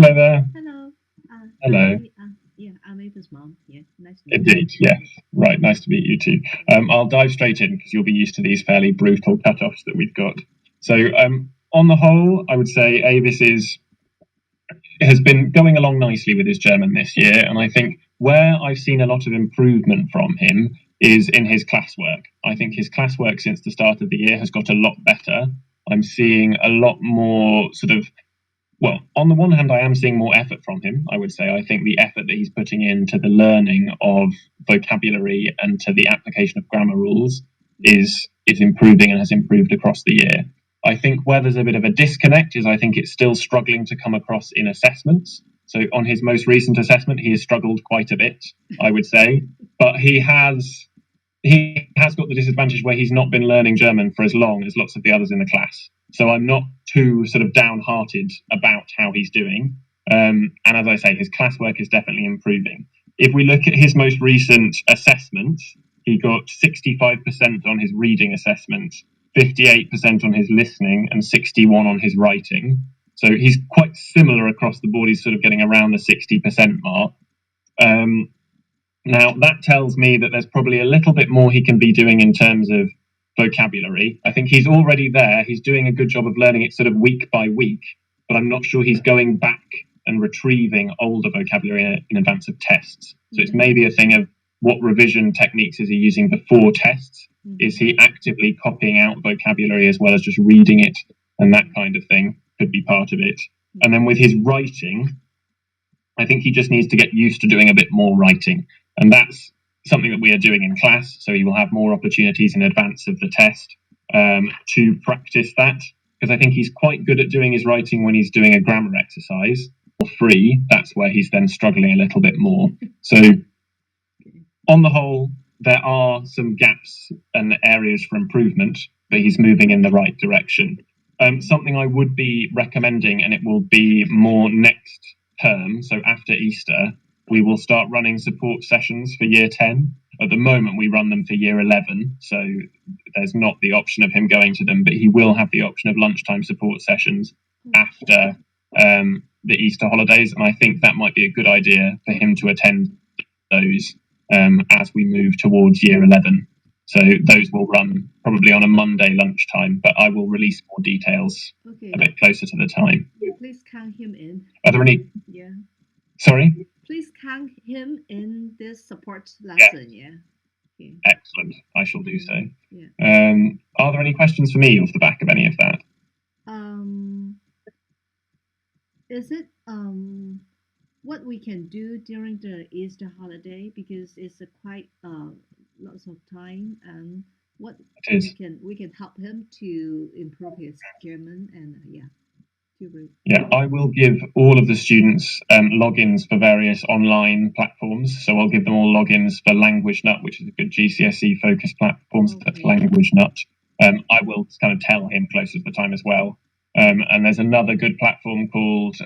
Hello there. Hello. Hello. Yeah, I'm Ava's mom. Yeah, nice to meet Indeed, you. yes. Right, nice to meet you too. I'll dive straight in because you'll be used to these fairly brutal cut-offs that we've got. So, on the whole, I would say Avis has been going along nicely with his German this year, and I think where I've seen a lot of improvement from him is in his classwork. I think his classwork since the start of the year has got a lot better. I'm seeing a lot more on the one hand, I am seeing more effort from him, I would say. I think the effort that he's putting into the learning of vocabulary and to the application of grammar rules is improving and has improved across the year. I think where there's a bit of a disconnect is I think it's still struggling to come across in assessments. So on his most recent assessment, he has struggled quite a bit, I would say. But he has got the disadvantage where he's not been learning German for as long as lots of the others in the class. So I'm not too sort of downhearted about how he's doing. And as I say, his classwork is definitely improving. If we look at his most recent assessment, he got 65% on his reading assessment, 58% on his listening, and 61% on his writing. So he's quite similar across the board. He's sort of getting around the 60% mark. Now, that tells me that there's probably a little bit more he can be doing in terms of vocabulary. I think he's already there. He's doing a good job of learning it sort of week by week, but I'm not sure he's going back and retrieving older vocabulary in advance of tests. So it's maybe a thing of what revision techniques is he using before tests? Is he actively copying out vocabulary as well as just reading it? And that kind of thing could be part of it. And then with his writing, I think he just needs to get used to doing a bit more writing. And that's something that we are doing in class. So he will have more opportunities in advance of the test to practice that. Because I think he's quite good at doing his writing when he's doing a grammar exercise. For free, that's where he's then struggling a little bit more. So on the whole, there are some gaps and areas for improvement, but he's moving in the right direction. Something I would be recommending, and it will be more next term, so after Easter, we will start running support sessions for year 10. At the moment, we run them for year 11, so there's not the option of him going to them, but he will have the option of lunchtime support sessions after the Easter holidays, and I think that might be a good idea for him to attend those as we move towards year 11. So those will run probably on a Monday lunchtime, but I will release more details a bit closer to the time. Yeah, please count him in. Are there any? Yeah. Sorry? Please count him in this support lesson. Yeah. Okay. Excellent. I shall do so. Yeah. Are there any questions for me off the back of any of that? Is it what we can do during the Easter holiday, because it's a quite lots of time, and what we can help him to improve his German and Yeah, I will give all of the students logins for various online platforms. So I'll give them all logins for Language Nut, which is a good GCSE focused platform. So that's Language Nut. I will kind of tell him closer to the time as well. And there's another good platform called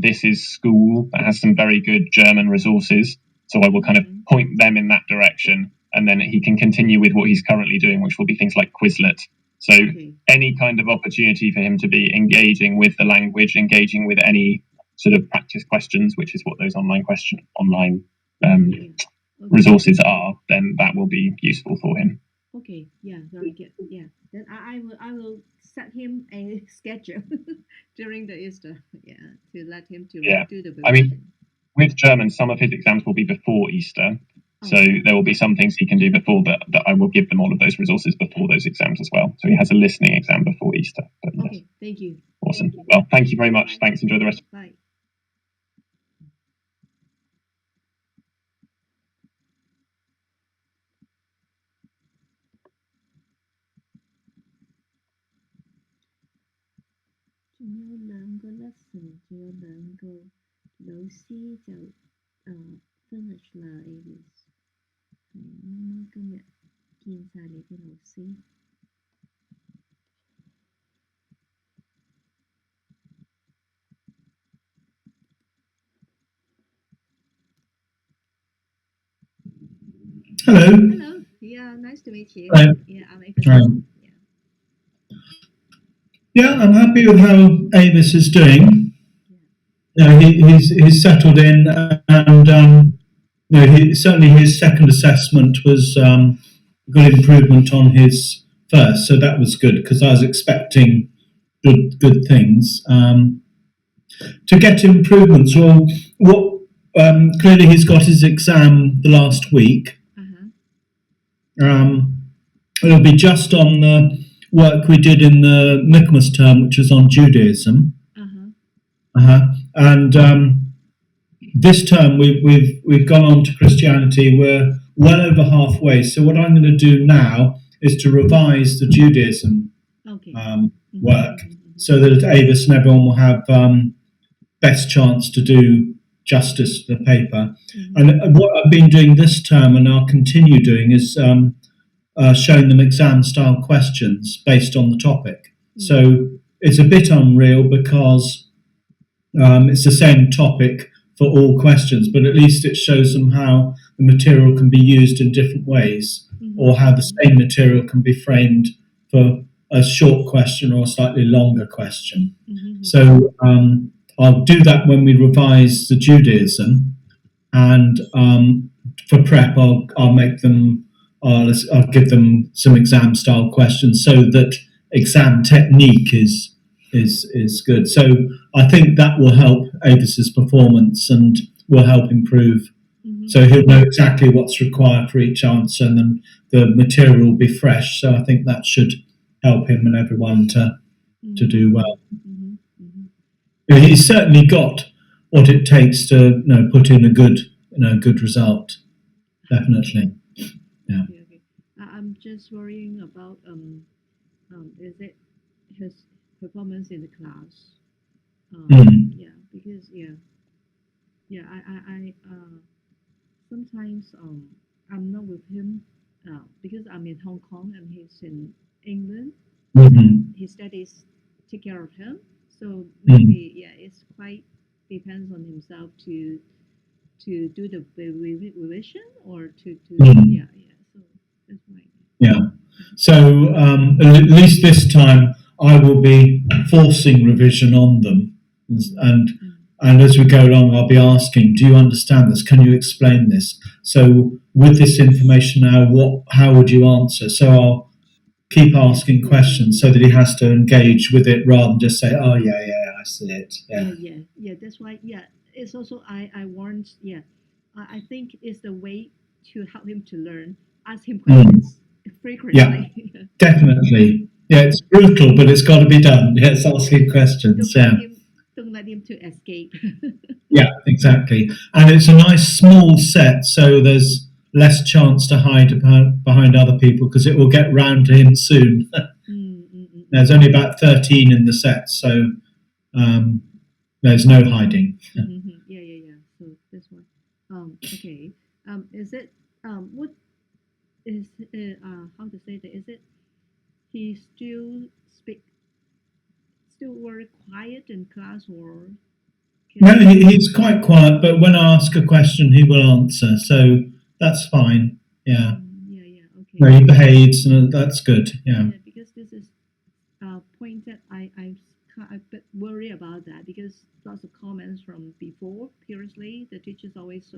This Is School that has some very good German resources. So I will kind of point them in that direction, and then he can continue with what he's currently doing, which will be things like Quizlet. So any kind of opportunity for him to be engaging with the language, engaging with any sort of practice questions, which is what those online resources are, then that will be useful for him. Okay, yeah, very good. Yeah, then I will set him a schedule during the Easter, to let him do the revision. I mean, with German, some of his exams will be before Easter. So there will be some things he can do before that I will give them all of those resources before those exams as well. So he has a listening exam before Easter. But yes. Okay, thank you. Awesome. Well, thank you very much. Thanks. Enjoy the rest. Bye.仲有兩個 lesson， 仲有兩個老師就finish 啦 Avis。係媽媽今日見晒你啲老師。Hello. Hello. Yeah, nice to meet you. Hello. Yeah, I'm Avis. Yeah, I'm happy with how Avis is doing. no, he's settled in, and no, certainly his second assessment was good improvement on his first, so that was good because I was expecting good things. To get improvements, well, what clearly he's got his exam the last week. It'll be just on the work we did in the Michaelmas term, which was on Judaism. And this term we've gone on to Christianity. We're well over halfway. So what I'm going to do now is to revise the Judaism work, so that Avis and everyone will have best chance to do justice to the paper. And what I've been doing this term, and I'll continue doing, is showing them exam-style questions based on the topic. So it's a bit unreal because it's the same topic for all questions, but at least it shows them how the material can be used in different ways, or how the same material can be framed for a short question or a slightly longer question. So I'll do that when we revise the Judaism, and for prep, I'll make them. I'll give them some exam style questions so that exam technique is good. So I think that will help Avis's performance and will help improve. So he'll know exactly what's required for each answer, and then the material will be fresh. So I think that should help him and everyone to do well. He's certainly got what it takes to put in a good result. Definitely. Yeah. Okay. I'm just worrying about is it his performance in the class? Yeah, because I sometimes I'm not with him because I'm in Hong Kong and he's in England. His studies take care of him, so maybe it's quite depends on himself to do the revision or to so that's why. Yeah. So at least this time I will be forcing revision on them, and as we go along I'll be asking, do you understand this? Can you explain this? So with this information now, how would you answer? So I'll keep asking questions so that he has to engage with it rather than just say, oh yeah, I see it. Yeah, that's why. Yeah, it's also I warned. Yeah, I think it's the way to help him to learn. Ask him questions frequently. Yeah, definitely. Yeah, it's brutal, but it's got to be done. Yes, asking questions. Don't let him to escape. Yeah, exactly. And it's a nice small set, so there's less chance to hide behind other people because it will get round to him soon. There's only about 13 in the set, so there's no hiding. Yeah. So this one. Okay. Is it what is how to say that? Is it he still very quiet in class, or no? He's quite quiet, but when I ask a question, he will answer. So that's fine. Yeah. Okay. No, he behaves, and that's good. Yeah. Because this is a point that I'm a bit worried about that, because lots of comments from before previously, the teachers always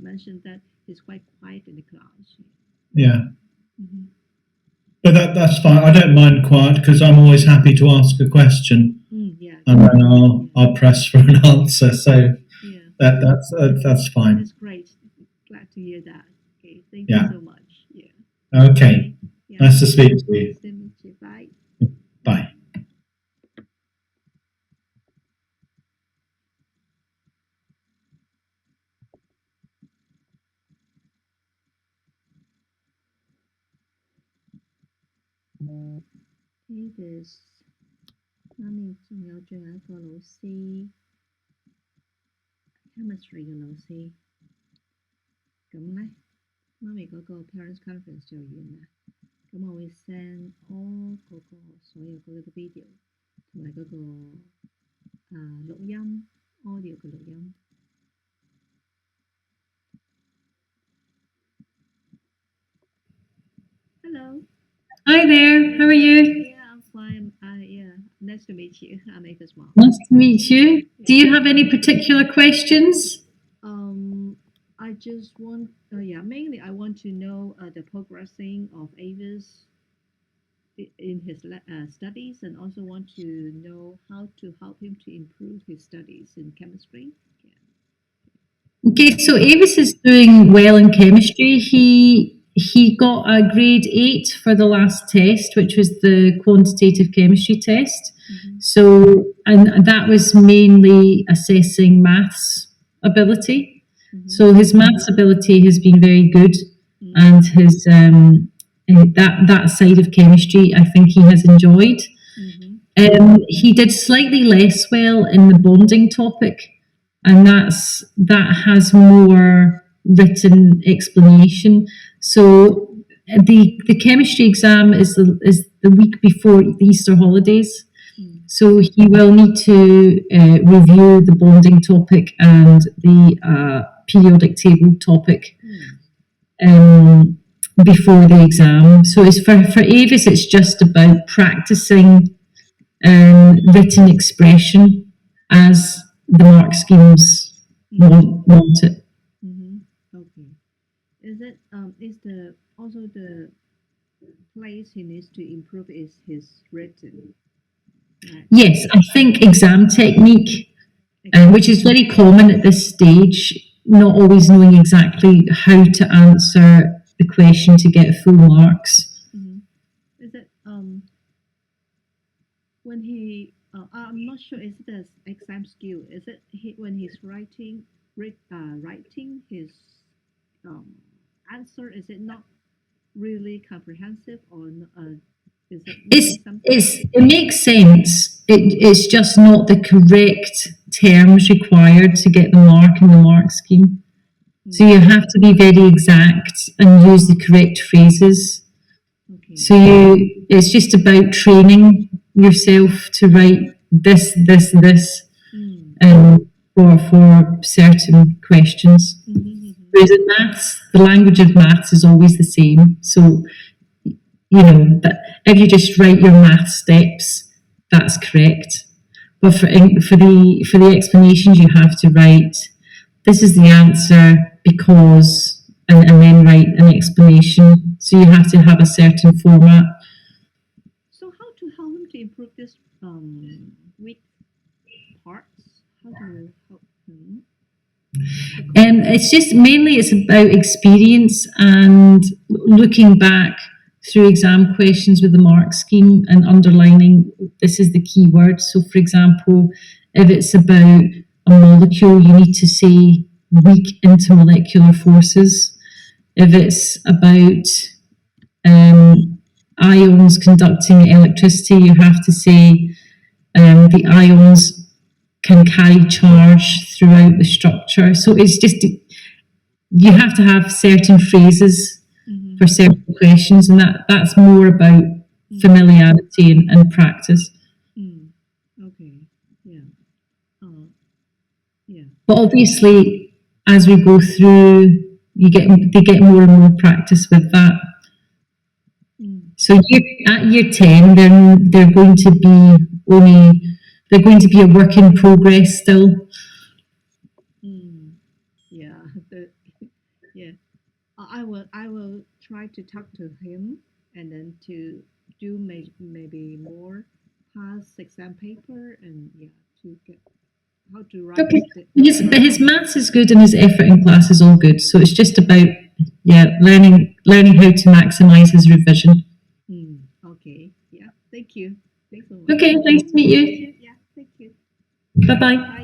mentioned that he's quite quiet in the class. Yeah. But that's fine. I don't mind quiet because I'm always happy to ask a question, and then I'll press for an answer. So that's fine. That's great. Glad to hear that. Okay, thank you so much. Yeah. Okay. Nice to speak to you. Nice to meet you. Bye. Bye. Avis，媽咪仲有最後一個老師，chemistry 嘅老師。咁呢，媽咪嗰個 parents conference 就完啦。咁我會 send all 嗰個所有嗰個 video 同埋嗰個錄音 audio 嘅錄音。Hello. Hi there. How are you? Yeah, I'm fine. Yeah, Nice to meet you. I'm Ava's mom. Nice to meet you. Do you have any particular questions? I just want, mainly I want to know the progressing of Avis in his studies, and also want to know how to help him to improve his studies in chemistry. Okay, so Avis is doing well in chemistry. He got a grade 8 for the last test, which was the quantitative chemistry test. So, and that was mainly assessing maths ability. So his maths ability has been very good, and his that side of chemistry, I think he has enjoyed. He did slightly less well in the bonding topic, and that has more written explanation. So the chemistry exam is the week before the Easter holidays. So he will need to review the bonding topic and the periodic table topic before the exam. So it's for Avis, it's just about practicing written expression as the mark schemes want it. Okay. Is the also the place he needs to improve is his written? Right. Yes, I think exam technique, which is very common at this stage, not always knowing exactly how to answer the question to get full marks. Is it when he? I'm not sure. Is it an exam skill? Is it when he's writing his answer? Is it not really comprehensive, or is it missing something? It makes sense. It's just not the correct terms required to get the mark in the mark scheme. So you have to be very exact and use the correct phrases. Okay. So it's just about training yourself to write this, for certain questions. Whereas in maths, the language of maths is always the same. So, that if you just write your math steps, that's correct. But for the explanations, you have to write, this is the answer because, and then write an explanation. So you have to have a certain format. So how to help him to improve this weak parts? How to help him? It's about experience and looking back through exam questions with the mark scheme and underlining this is the key word. So, for example, if it's about a molecule, you need to say weak intermolecular forces. If it's about ions conducting electricity, you have to say the ions can carry charge throughout the structure. So it's just, you have to have certain phrases for certain questions, and that's more about familiarity and practice. Okay. Yeah. Yeah. But obviously, as we go through, they get more and more practice with that. So at year 10, they're going to be a work in progress still. Yeah. Yeah. I will try to talk to him and then to do maybe more past exam paper, and to get how to write. Okay. But his maths is good and his effort in class is all good. So it's just about learning how to maximise his revision. Okay. Yeah. Thank you. Thanks so much. Okay. Nice to meet you. Yeah. Thank you. Bye-bye. Bye.